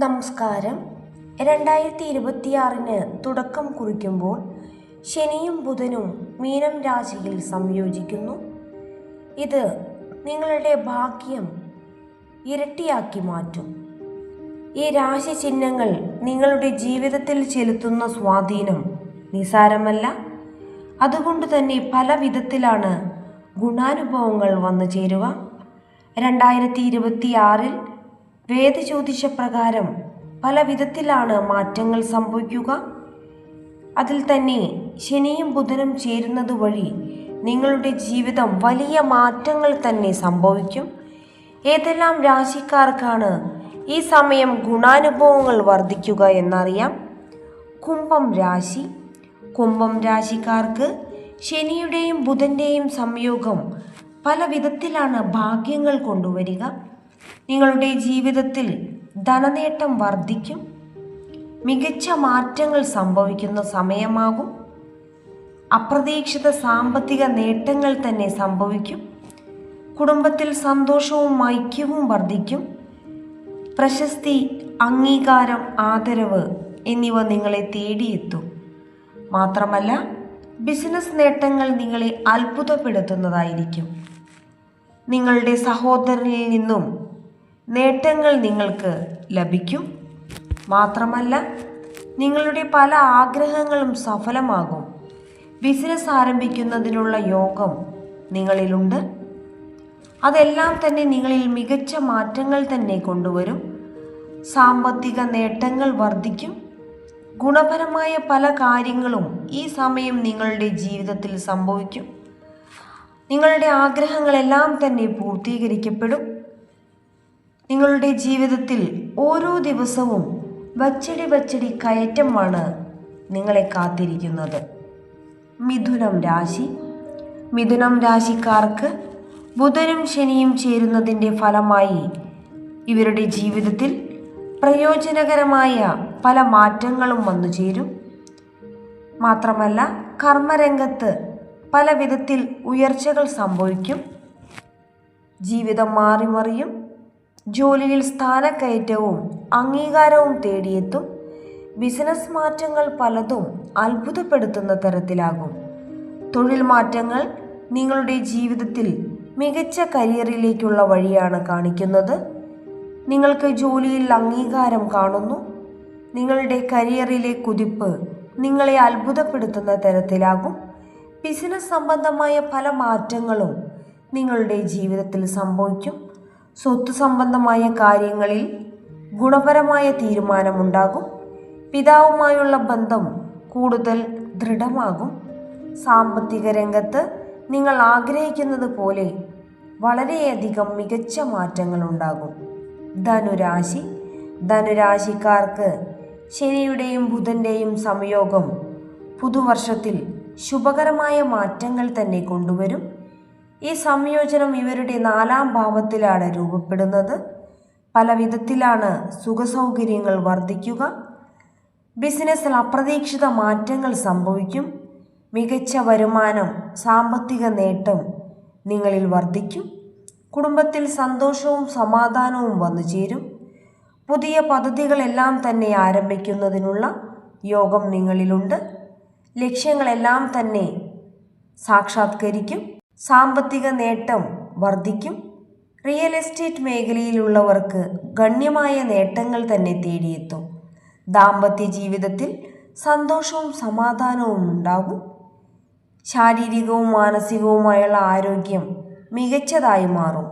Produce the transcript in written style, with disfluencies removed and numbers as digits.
നമസ്കാരം. 2026 തുടക്കം കുറിക്കുമ്പോൾ ശനിയും ബുധനും മീനം രാശിയിൽ സംയോജിക്കുന്നു. ഇത് നിങ്ങളുടെ ഭാഗ്യം ഇരട്ടിയാക്കി മാറ്റും. ഈ രാശി ചിഹ്നങ്ങൾ നിങ്ങളുടെ ജീവിതത്തിൽ ചെലുത്തുന്ന സ്വാധീനം നിസാരമല്ല. അതുകൊണ്ട് തന്നെ പല വിധത്തിലാണ് ഗുണാനുഭവങ്ങൾ വന്നു ചേരുക. 2026 വേദജ്യോതിഷ പ്രകാരം പല വിധത്തിലാണ് മാറ്റങ്ങൾ സംഭവിക്കുക. അതിൽ തന്നെ ശനിയും ബുധനും ചേരുന്നത് വഴി നിങ്ങളുടെ ജീവിതം വലിയ മാറ്റങ്ങൾ തന്നെ സംഭവിക്കും. ഏതെല്ലാം രാശിക്കാർക്കാണ് ഈ സമയം ഗുണാനുഭവങ്ങൾ വർദ്ധിക്കുക എന്നറിയാം. കുംഭം രാശിക്കാർക്ക് ശനിയുടെയും ബുധൻ്റെയും സംയോഗം പല വിധത്തിലാണ് ഭാഗ്യങ്ങൾ കൊണ്ടുവരിക. നിങ്ങളുടെ ജീവിതത്തിൽ ധനനേട്ടം വർദ്ധിക്കും. മികച്ച മാറ്റങ്ങൾ സംഭവിക്കുന്ന സമയമാകും. അപ്രതീക്ഷിത സാമ്പത്തിക നേട്ടങ്ങൾ തന്നെ സംഭവിക്കും. കുടുംബത്തിൽ സന്തോഷവും ഐക്യവും വർദ്ധിക്കും. പ്രശസ്തി, അംഗീകാരം, ആദരവ് എന്നിവ നിങ്ങളെ തേടിയെത്തും. മാത്രമല്ല, ബിസിനസ് നേട്ടങ്ങൾ നിങ്ങളെ അത്ഭുതപ്പെടുത്തുന്നതായിരിക്കും. നിങ്ങളുടെ സഹോദരനിൽ നിന്നും നേട്ടങ്ങൾ നിങ്ങൾക്ക് ലഭിക്കും. മാത്രമല്ല, നിങ്ങളുടെ പല ആഗ്രഹങ്ങളും സഫലമാകും. ബിസിനസ് ആരംഭിക്കുന്നതിനുള്ള യോഗം നിങ്ങളിലുണ്ട്. അതെല്ലാം തന്നെ നിങ്ങളിൽ മികച്ച മാറ്റങ്ങൾ തന്നെ കൊണ്ടുവരും. സാമ്പത്തിക നേട്ടങ്ങൾ വർദ്ധിക്കും. ഗുണപരമായ പല കാര്യങ്ങളും ഈ സമയം നിങ്ങളുടെ ജീവിതത്തിൽ സംഭവിക്കും. നിങ്ങളുടെ ആഗ്രഹങ്ങളെല്ലാം തന്നെ പൂർത്തീകരിക്കപ്പെടും. നിങ്ങളുടെ ജീവിതത്തിൽ ഓരോ ദിവസവും വച്ചടി കയറ്റമാണ് നിങ്ങളെ കാത്തിരിക്കുന്നത്. മിഥുനം രാശിക്കാർക്ക് ബുധനും ശനിയും ചേരുന്നതിൻ്റെ ഫലമായി ഇവരുടെ ജീവിതത്തിൽ പ്രയോജനകരമായ പല മാറ്റങ്ങളും വന്നു ചേരും. മാത്രമല്ല, കർമ്മരംഗത്ത് പല വിധത്തിൽ ഉയർച്ചകൾ സംഭവിക്കും. ജീവിതം മാറിമറിയും. ജോലിയിൽ സ്ഥാനക്കയറ്റവും അംഗീകാരവും തേടിയെത്തും. ബിസിനസ് മാറ്റങ്ങൾ പലതും അത്ഭുതപ്പെടുത്തുന്ന തരത്തിലാകും. തൊഴിൽ മാറ്റങ്ങൾ നിങ്ങളുടെ ജീവിതത്തിൽ മികച്ച കരിയറിലേക്കുള്ള വഴിയാണ് കാണിക്കുന്നത്. നിങ്ങൾക്ക് ജോലിയിൽ അംഗീകാരം കാണുന്നു. നിങ്ങളുടെ കരിയറിലെ കുതിപ്പ് നിങ്ങളെ അത്ഭുതപ്പെടുത്തുന്ന തരത്തിലാകും. ബിസിനസ് സംബന്ധമായ പല മാറ്റങ്ങളും നിങ്ങളുടെ ജീവിതത്തിൽ സംഭവിക്കും. സ്വത്ത് സംബന്ധമായ കാര്യങ്ങളിൽ ഗുണപരമായ തീരുമാനമുണ്ടാകും. പിതാവുമായുള്ള ബന്ധം കൂടുതൽ ദൃഢമാകും. സാമ്പത്തിക രംഗത്ത് നിങ്ങൾ ആഗ്രഹിക്കുന്നത് പോലെ വളരെയധികം മികച്ച മാറ്റങ്ങൾ ഉണ്ടാകും. ധനുരാശിക്കാർക്ക് ശനിയുടെയും ബുധൻ്റെയും സംയോഗം പുതുവർഷത്തിൽ ശുഭകരമായ മാറ്റങ്ങൾ തന്നെ കൊണ്ടുവരും. ഈ സംയോജനം ഇവരുടെ 4ാം ഭാവത്തിലാണ് രൂപപ്പെടുന്നത്. പല വിധത്തിലാണ് സുഖസൗകര്യങ്ങൾ വർദ്ധിക്കുക. ബിസിനസ്സിൽ അപ്രതീക്ഷിത മാറ്റങ്ങൾ സംഭവിക്കും. മികച്ച വരുമാനം, സാമ്പത്തിക നേട്ടം നിങ്ങളിൽ വർദ്ധിക്കും. കുടുംബത്തിൽ സന്തോഷവും സമാധാനവും വന്നു ചേരും. പുതിയ പദ്ധതികളെല്ലാം തന്നെ ആരംഭിക്കുന്നതിനുള്ള യോഗം നിങ്ങളിലുണ്ട്. ലക്ഷ്യങ്ങളെല്ലാം തന്നെ സാക്ഷാത്കരിക്കും. സാമ്പത്തിക നേട്ടം വർദ്ധിക്കും. റിയൽ എസ്റ്റേറ്റ് മേഖലയിലുള്ളവർക്ക് ഗണ്യമായ നേട്ടങ്ങൾ തന്നെ തേടിയെത്തും. ദാമ്പത്യ ജീവിതത്തിൽ സന്തോഷവും സമാധാനവും ഉണ്ടാകും. ശാരീരികവും മാനസികവുമായുള്ള ആരോഗ്യം മികച്ചതായി മാറും.